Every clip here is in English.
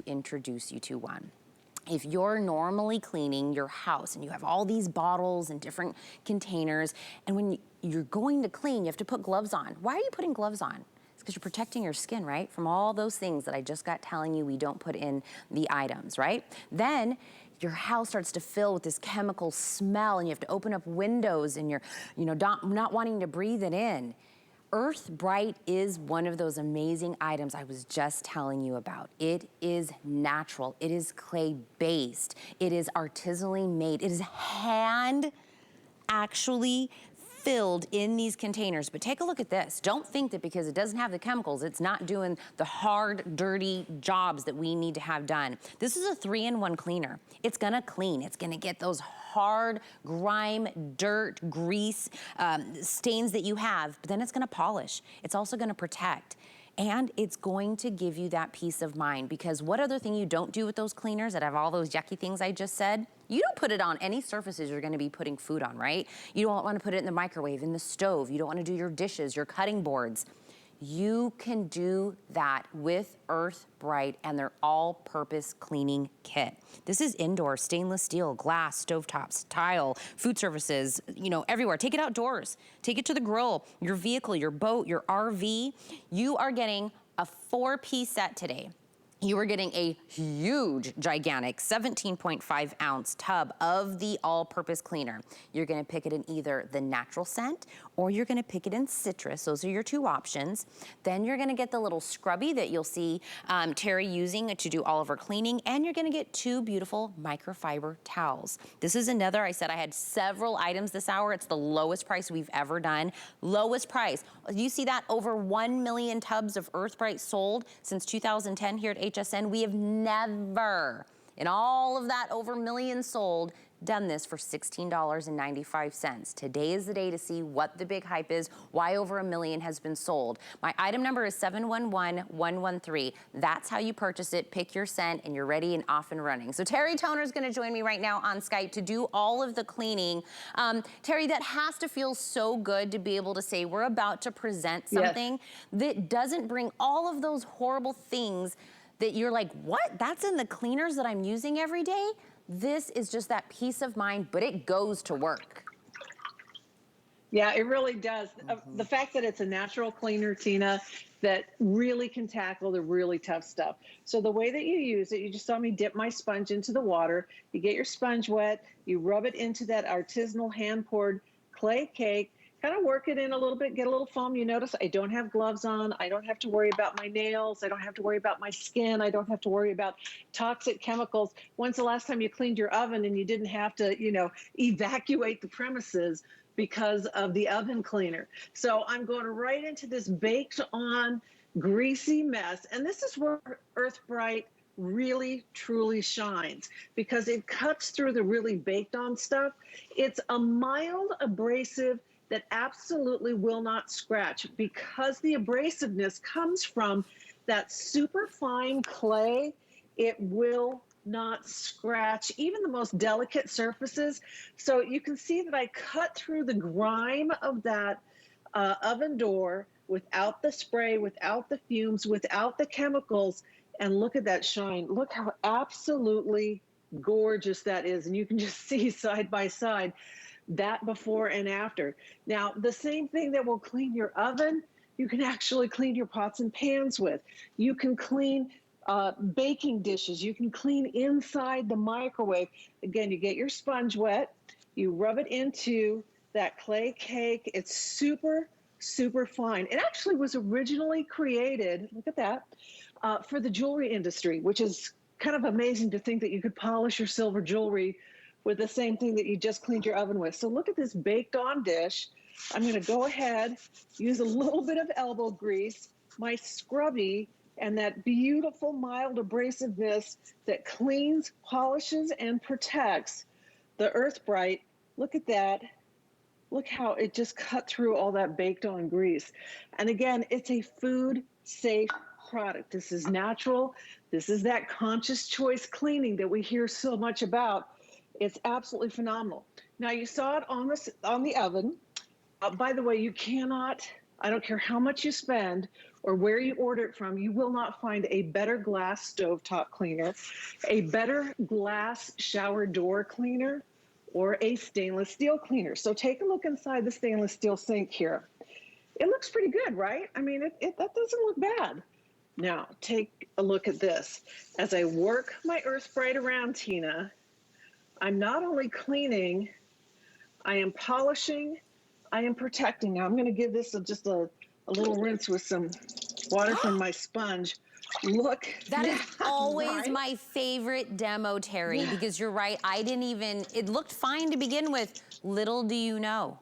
introduce you to one. If you're normally cleaning your house and you have all these bottles and different containers, and when you're going to clean, you have to put gloves on. Why are you putting gloves on? It's because you're protecting your skin, right? From all those things that I just got telling you we don't put in the items, right? Then your house starts to fill with this chemical smell and you have to open up windows and you're not wanting to breathe it in. Earth Brite is one of those amazing items I was just telling you about. It is natural, it is clay-based, it is artisanally made, it is hand actually filled in these containers. But take a look at this. Don't think that because it doesn't have the chemicals, it's not doing the hard, dirty jobs that we need to have done. This is a 3-in-1 cleaner. It's gonna clean. It's gonna get those hard grime, dirt, grease, stains that you have, but then it's gonna polish. It's also gonna protect. And it's going to give you that peace of mind, because what other thing you don't do with those cleaners that have all those yucky things I just said? You don't put it on any surfaces you're gonna be putting food on, right? You don't wanna put it in the microwave, in the stove. You don't wanna do your dishes, your cutting boards. You can do that with Earth Brite and their all-purpose cleaning kit. This is indoor, stainless steel, glass, stovetops, tile, food surfaces, everywhere. Take it outdoors. Take it to the grill, your vehicle, your boat, your RV. You are getting a 4-piece set today. You are getting a huge, gigantic 17.5 ounce tub of the all-purpose cleaner. You're gonna pick it in either the natural scent or you're gonna pick it in citrus. Those are your two options. Then you're gonna get the little scrubby that you'll see Terry using to do all of her cleaning, and you're gonna get 2 beautiful microfiber towels. This is another, I said I had several items this hour. It's the lowest price we've ever done. Lowest price. You see that? Over 1 million tubs of Earth Brite sold since 2010 here at HSN. We have never, in all of that over million sold, done this for $16.95. Today is the day to see what the big hype is, why over 1 million has been sold. My item number is 711113. That's how you purchase it. Pick your scent and you're ready and off and running. So Terry Toner is gonna join me right now on Skype to do all of the cleaning. Terry, that has to feel so good to be able to say we're about to present something that doesn't bring all of those horrible things that you're like, what? That's in the cleaners that I'm using every day? This is just that peace of mind, but it goes to work. Yeah, it really does. The fact that it's a natural cleaner, Tina, that really can tackle the really tough stuff. So the way that you use it, you just saw me dip my sponge into the water. You get your sponge wet, you rub it into that artisanal hand-poured clay cake, kind of work it in a little bit, get a little foam. You notice I don't have gloves on. I don't have to worry about my nails. I don't have to worry about my skin. I don't have to worry about toxic chemicals. When's the last time you cleaned your oven and you didn't have to, evacuate the premises because of the oven cleaner? So I'm going right into this baked on greasy mess. And this is where Earth Brite really truly shines, because it cuts through the really baked on stuff. It's a mild abrasive that absolutely will not scratch, because the abrasiveness comes from that super fine clay. It will not scratch even the most delicate surfaces. So you can see that I cut through the grime of that oven door without the spray, without the fumes, without the chemicals. And look at that shine. Look how absolutely gorgeous that is. And you can just see side by side that before and after. Now, the same thing that will clean your oven, you can actually clean your pots and pans with. You can clean baking dishes. You can clean inside the microwave. Again, you get your sponge wet, you rub it into that clay cake. It's super, super fine. It actually was originally created, look at that, for the jewelry industry, which is kind of amazing to think that you could polish your silver jewelry with the same thing that you just cleaned your oven with. So look at this baked on dish. I'm gonna go ahead, use a little bit of elbow grease, my scrubby, and that beautiful mild abrasiveness that cleans, polishes, and protects the Earth Brite. Look at that. Look how it just cut through all that baked on grease. And again, it's a food safe product. This is natural. This is that conscious choice cleaning that we hear so much about. It's absolutely phenomenal. Now you saw it on the oven. By the way, you cannot I don't care how much you spend or where you order it from, you will not find a better glass stovetop cleaner, a better glass shower door cleaner, or a stainless steel cleaner. So take a look inside the stainless steel sink here. It looks pretty good, right? I mean, that doesn't look bad. Now, take a look at this. As I work my Earth Brite around, Tina, I'm not only cleaning, I am polishing, I am protecting. Now I'm going to give this just a little rinse with some water from my sponge. Look. That is always right? my favorite demo, Terry, because you're right. I didn't even, it looked fine to begin with. Little do you know.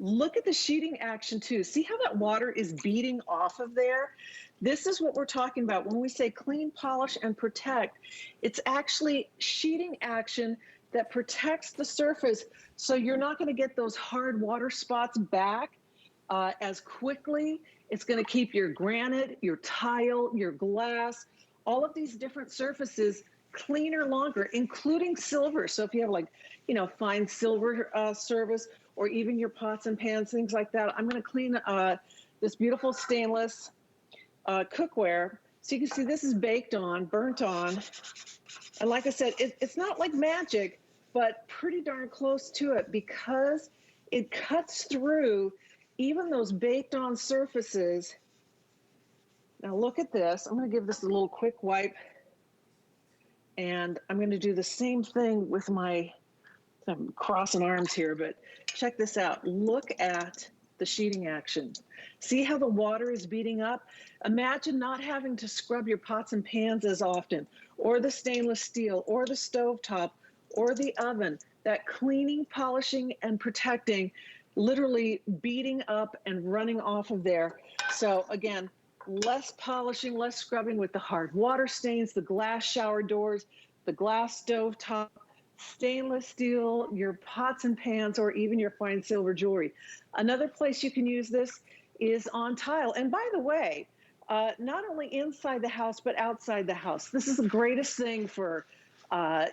Look at the sheeting action too. See how that water is beating off of there? This is what we're talking about when we say clean, polish, and protect. It's actually sheeting action that protects the surface, so you're not going to get those hard water spots back as quickly. It's going to keep your granite, your tile, your glass, all of these different surfaces cleaner longer, including silver. So if you have, like, you know, fine silver service, or even your pots and pans, things like that, I'm going to clean this beautiful stainless cookware. So you can see this is baked on, burnt on. And like I said, it's not like magic, but pretty darn close to it, because it cuts through even those baked on surfaces. Now look at this. I'm going to give this a little quick wipe. And I'm going to do the same thing with my, I'm crossing arms here, but check this out. Look at the sheeting action. See how the water is beating up? Imagine not having to scrub your pots and pans as often, or the stainless steel, or the stovetop, or the oven. That cleaning, polishing, and protecting, literally beating up and running off of there. So again, less polishing, less scrubbing with the hard water stains, the glass shower doors, the glass stovetop, stainless steel, your pots and pans, or even your fine silver jewelry. Another place you can use this is on tile. And by the way, not only inside the house, but outside the house. This is the greatest thing for,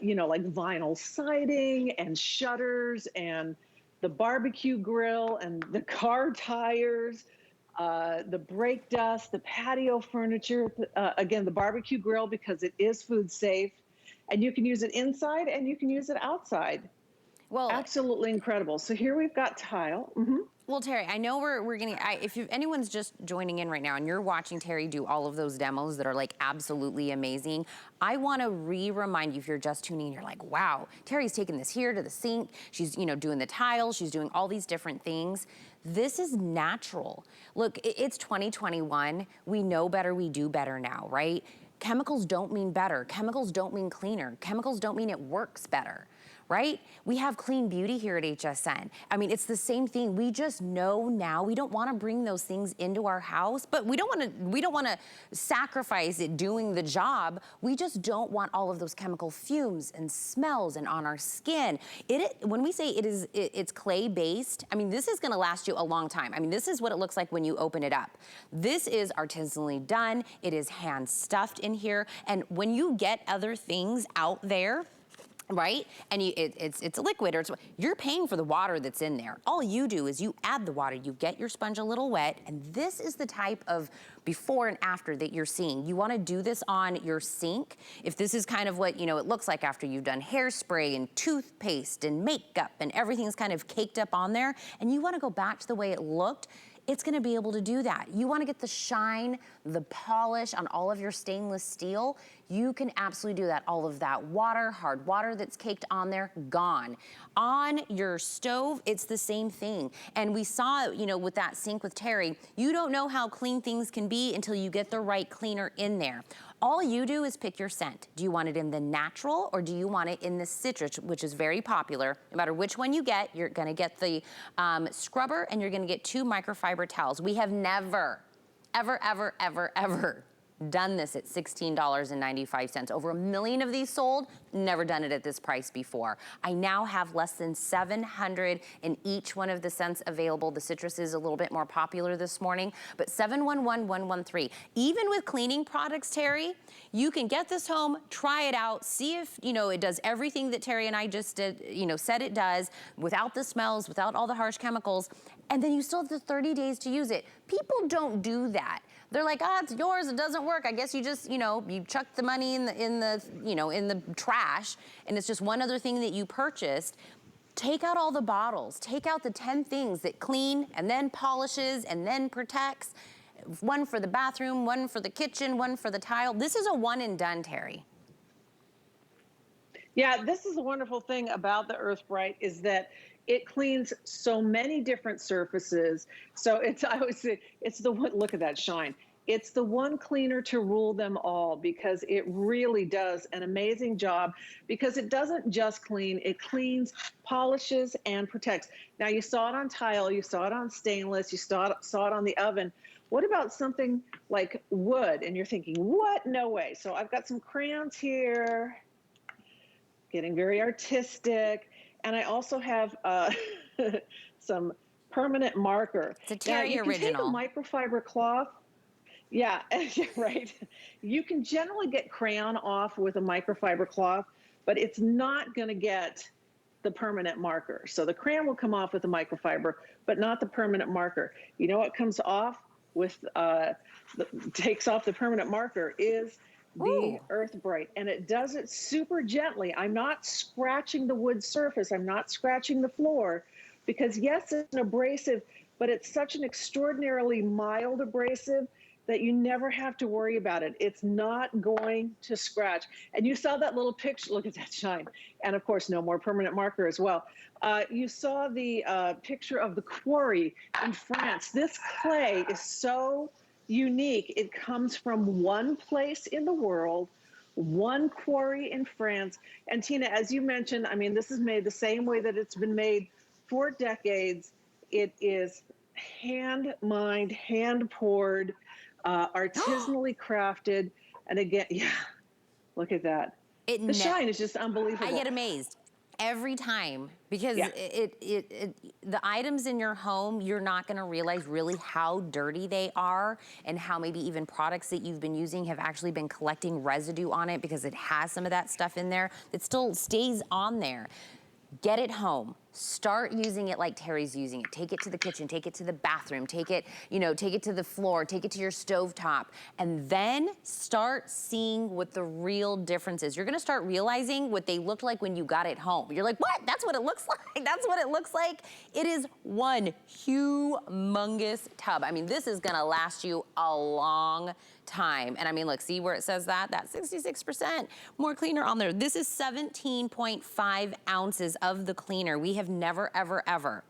you know, like vinyl siding and shutters and the barbecue grill and the car tires, the brake dust, the patio furniture, again, the barbecue grill, because it is food safe. And you can use it inside and you can use it outside. Well, absolutely incredible. So here we've got tile. Mm-hmm. Well, Terry, I know we're getting, if anyone's just joining in right now and you're watching Terry do all of those demos that are like absolutely amazing, I want to remind you, if you're just tuning in, you're like, wow, Terry's taking this here to the sink. She's, you know, doing the tiles. She's doing all these different things. This is natural. Look, it's 2021. We know better. We do better now, right? Chemicals don't mean better. Chemicals don't mean cleaner. Chemicals don't mean it works better, right? We have clean beauty here at HSN. I mean, it's the same thing. We just know now we don't want to bring those things into our house, but we don't want to sacrifice it doing the job. We just don't want all of those chemical fumes and smells and on our skin. When we say it's clay based, I mean, this is going to last you a long time. I mean, this is what it looks like when you open it up. This is artisanally done. It is hand stuffed in here. And when you get other things out there, right? And it's a liquid, or you're paying for the water that's in there. All you do is you add the water, you get your sponge a little wet, and this is the type of before and after that you're seeing. You wanna do this on your sink. If this is kind of what, you know, it looks like after you've done hairspray and toothpaste and makeup and everything's kind of caked up on there, and you wanna go back to the way it looked, it's gonna be able to do that. You wanna get the shine, the polish on all of your stainless steel, you can absolutely do that. All of that water, hard water that's caked on there, gone. On your stove, it's the same thing. And we saw, you know, with that sink with Terry, you don't know how clean things can be until you get the right cleaner in there. All you do is pick your scent. Do you want it in the natural, or do you want it in the citrus, which is very popular? No matter which one you get, you're gonna get the scrubber, and you're gonna get 2 microfiber towels. We have never, ever, ever, ever, ever done this at $16.95. Over 1 million of these sold, never done it at this price before. I now have less than 700 in each one of the scents available. The citrus is a little bit more popular this morning, but 711113. Even with cleaning products, Terry, you can get this home, try it out, see if, you know, it does everything that Terry and I just did, you know, said it does, without the smells, without all the harsh chemicals. and then you still have the 30 days to use it. People don't do that. They're like, ah, it's yours, it doesn't work. I guess you just, you chuck the money in the trash, and it's just one other thing that you purchased. Take out all the bottles. Take out the 10 things that clean and then polishes and then protects. One for the bathroom, one for the kitchen, one for the tile. This is a one and done, Terry. Yeah, this is a wonderful thing about the Earth Brite is that it cleans so many different surfaces. So I always say, it's the one, look at that shine. It's the one cleaner to rule them all because it really does an amazing job because it doesn't just clean, it cleans, polishes, and protects. Now you saw it on tile, you saw it on stainless, you saw it on the oven. What about something like wood? And you're thinking, what? No way. So I've got some crayons here, getting very artistic. And I also have some permanent marker. It's a Terry now, you original. can take a microfiber cloth. Yeah, right. You can generally get crayon off with a microfiber cloth, but it's not going to get the permanent marker. So the crayon will come off with the microfiber, but not the permanent marker. You know what comes off with, takes off the permanent marker is the Earth Brite, and it does it super gently. I'm not scratching the wood surface. I'm not scratching the floor because yes, it's an abrasive, but it's such an extraordinarily mild abrasive that you never have to worry about it. It's not going to scratch. And you saw that little picture, look at that shine. And of course, no more permanent marker as well. You saw the picture of the quarry in France. This clay is so unique. It comes from one place in the world, one quarry in France. And Tina, as you mentioned, I mean, this is made the same way that it's been made for decades. It is hand mined, hand poured, artisanally crafted. And again, yeah, look at that. The shine is just unbelievable. I get amazed every time because the items in your home, you're not gonna realize really how dirty they are and how maybe even products that you've been using have actually been collecting residue on it because it has some of that stuff in there that still stays on there. Get it home. Start using it like Terry's using it. Take it to the kitchen, take it to the bathroom, take it, take it to the floor, take it to your stovetop, and then start seeing what the real difference is. You're gonna start realizing what they looked like when you got it home. You're like, what? That's what it looks like. That's what it looks like. It is one humongous tub. I mean, this is gonna last you a long time. And I mean, look, see where it says that? That's 66% more cleaner on there. This is 17.5 ounces of the cleaner. We have never, ever, ever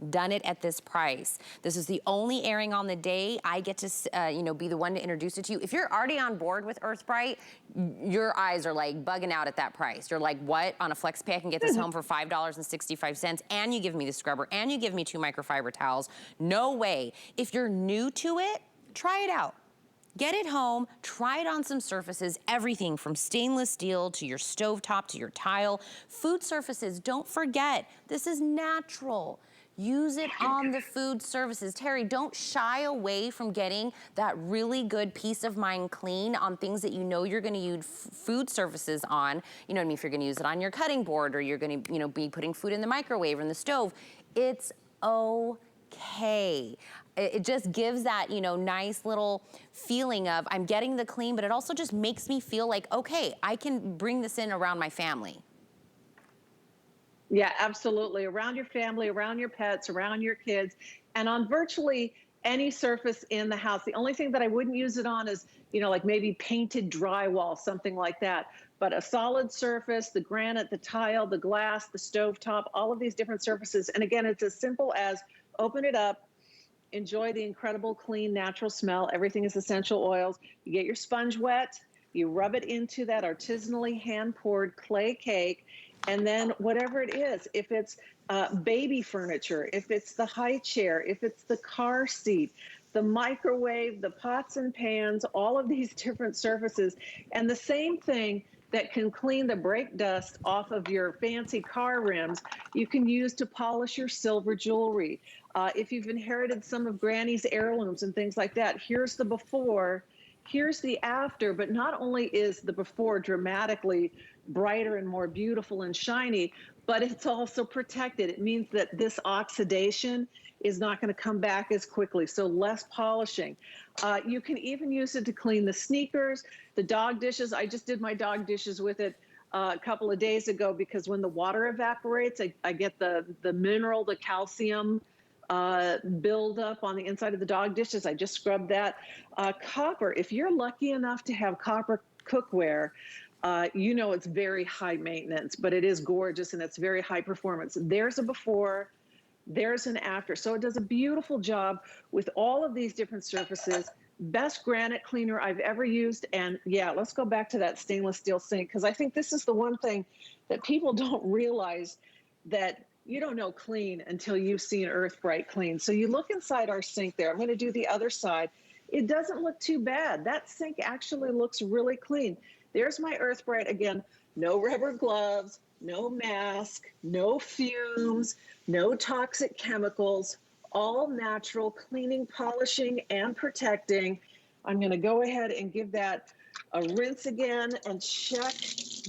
done it at this price. This is the only airing on the day. I get to, be the one to introduce it to you. If you're already on board with Earth Brite, your eyes are like bugging out at that price. You're like, what? On a flex pay, I can get this home for $5.65, and you give me the scrubber, and you give me 2 microfiber towels. No way. If you're new to it, try it out. Get it home, try it on some surfaces, everything from stainless steel to your stovetop to your tile. Food surfaces, don't forget, this is natural. Use it on the food surfaces. Terry, don't shy away from getting that really good peace of mind clean on things that you know you're gonna use food surfaces on. You know what I mean? If you're gonna use it on your cutting board or you're gonna be putting food in the microwave or in the stove, it's okay. It just gives that, nice little feeling of I'm getting the clean, but it also just makes me feel like, okay, I can bring this in around my family. Yeah, absolutely. Around your family, around your pets, around your kids, and on virtually any surface in the house. The only thing that I wouldn't use it on is, like maybe painted drywall, something like that. But a solid surface, the granite, the tile, the glass, the stovetop, all of these different surfaces. And again, it's as simple as open it up, enjoy the incredible, clean, natural smell. Everything is essential oils. You get your sponge wet, you rub it into that artisanally hand-poured clay cake, and then whatever it is, if it's baby furniture, if it's the high chair, if it's the car seat, the microwave, the pots and pans, all of these different surfaces, and the same thing that can clean the brake dust off of your fancy car rims, you can use to polish your silver jewelry. If you've inherited some of Granny's heirlooms and things like that, here's the before, here's the after, but not only is the before dramatically brighter and more beautiful and shiny, but it's also protected. It means that this oxidation is not going to come back as quickly, so less polishing. You can even use it to clean the sneakers, the dog dishes. I just did my dog dishes with it a couple of days ago because when the water evaporates, I get the mineral, the calcium build up on the inside of the dog dishes. I just scrubbed that. Copper, if you're lucky enough to have copper cookware, you know it's very high maintenance, but it is gorgeous and it's very high performance. There's a before, there's an after. So it does a beautiful job with all of these different surfaces. Best granite cleaner I've ever used. And yeah, let's go back to that stainless steel sink, because I think this is the one thing that people don't realize, that you don't know clean until you've seen Earth Brite clean. So you look inside our sink there. I'm going to do the other side. It doesn't look too bad. That sink actually looks really clean. There's my Earth Brite again. No rubber gloves, no mask, no fumes, no toxic chemicals, all natural cleaning, polishing, and protecting. I'm going to go ahead and give that a rinse again and check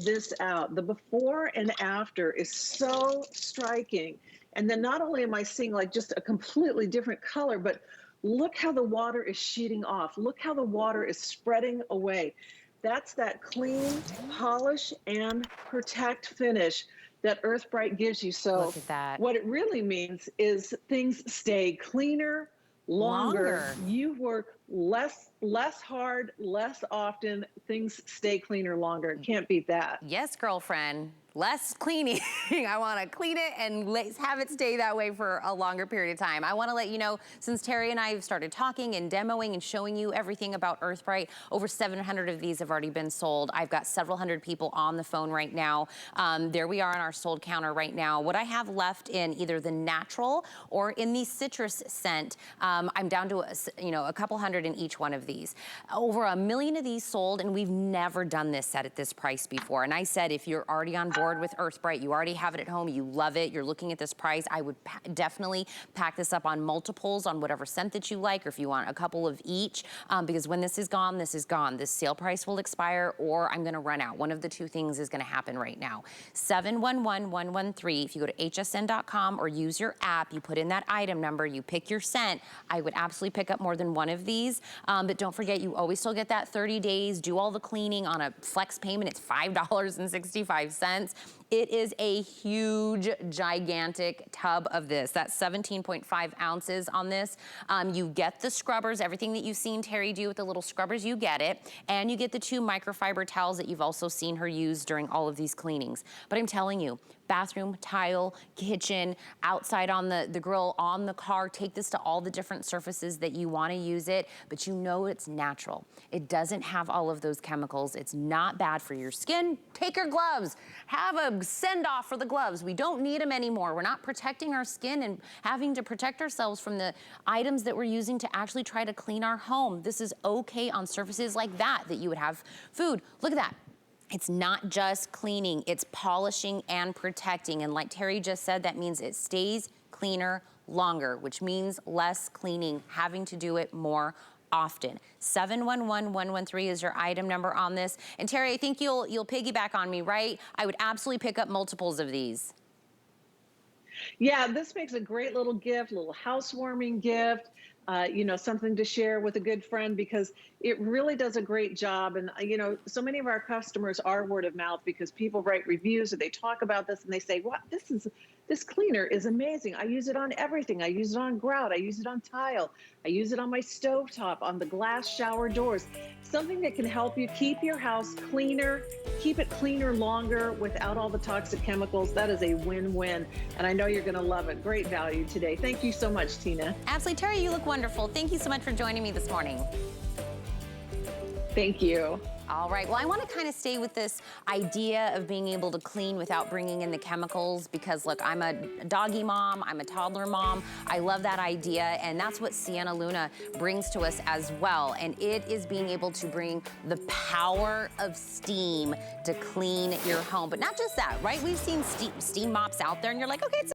this out. The before and after is so striking. And then not only am I seeing like just a completely different color, but look how the water is sheeting off. Look how the water is spreading away. That's that clean, polish, and protect finish that Earth Brite gives you. So look at that. What it really means is things stay cleaner, longer. You work less hard, less often. Things stay cleaner longer. Can't beat that. Yes, girlfriend. Less cleaning. I want to clean it and have it stay that way for a longer period of time. I want to let you know, since Terry and I have started talking and demoing and showing you everything about Earth Brite, over 700 of these have already been sold. I've got several hundred people on the phone right now. There we are on our sold counter right now. What I have left in either the natural or in the citrus scent, I'm down to a couple hundred in each one of these. Over 1 million of these sold, and we've never done this set at this price before. And I said, if you're already on board with Earth Brite, you already have it at home, you love it, you're looking at this price, I would definitely pack this up on multiples on whatever scent that you like, or if you want a couple of each, because when this is gone, this is gone. This sale price will expire, or I'm gonna run out. One of the two things is gonna happen right now. 711113, if you go to hsn.com or use your app, you put in that item number, you pick your scent, I would absolutely pick up more than one of these, but don't forget, you always still get that 30 days, do all the cleaning on a flex payment, it's $5.65. It is a huge, gigantic tub of this. That's 17.5 ounces on this. You get the scrubbers, everything that you've seen Terry do with the little scrubbers, you get it. And you get the 2 microfiber towels that you've also seen her use during all of these cleanings. But I'm telling you, bathroom, tile, kitchen, outside on the grill, on the car, take this to all the different surfaces that you want to use it, but you know it's natural. It doesn't have all of those chemicals. It's not bad for your skin. Take your gloves. Have a send off for the gloves. We don't need them anymore. We're not protecting our skin and having to protect ourselves from the items that we're using to actually try to clean our home. This is okay on surfaces like that you would have food. Look at that. It's not just cleaning, it's polishing and protecting. And like Terry just said, that means it stays cleaner longer, which means less cleaning, having to do it more often. 711113 is your item number on this. And Terry, I think you'll piggyback on me, right? I would absolutely pick up multiples of these. Yeah, this makes a great little gift, little housewarming gift. Something to share with a good friend, because it really does a great job. And, so many of our customers are word of mouth, because people write reviews or they talk about this and they say, "What, this cleaner is amazing. I use it on everything. I use it on grout. I use it on tile. I use it on my stovetop, on the glass shower doors." Something that can help you keep your house cleaner, keep it cleaner longer without all the toxic chemicals. That is a win-win. And I know you're going to love it. Great value today. Thank you so much, Tina. Absolutely. Terry, you look wonderful. Thank you so much for joining me this morning. Thank you. All right, well, I want to kind of stay with this idea of being able to clean without bringing in the chemicals, because look, I'm a doggy mom, I'm a toddler mom. I love that idea, and that's what Sienna Luna brings to us as well. And it is being able to bring the power of steam to clean your home. But not just that, right? We've seen steam mops out there, and you're like, okay, it's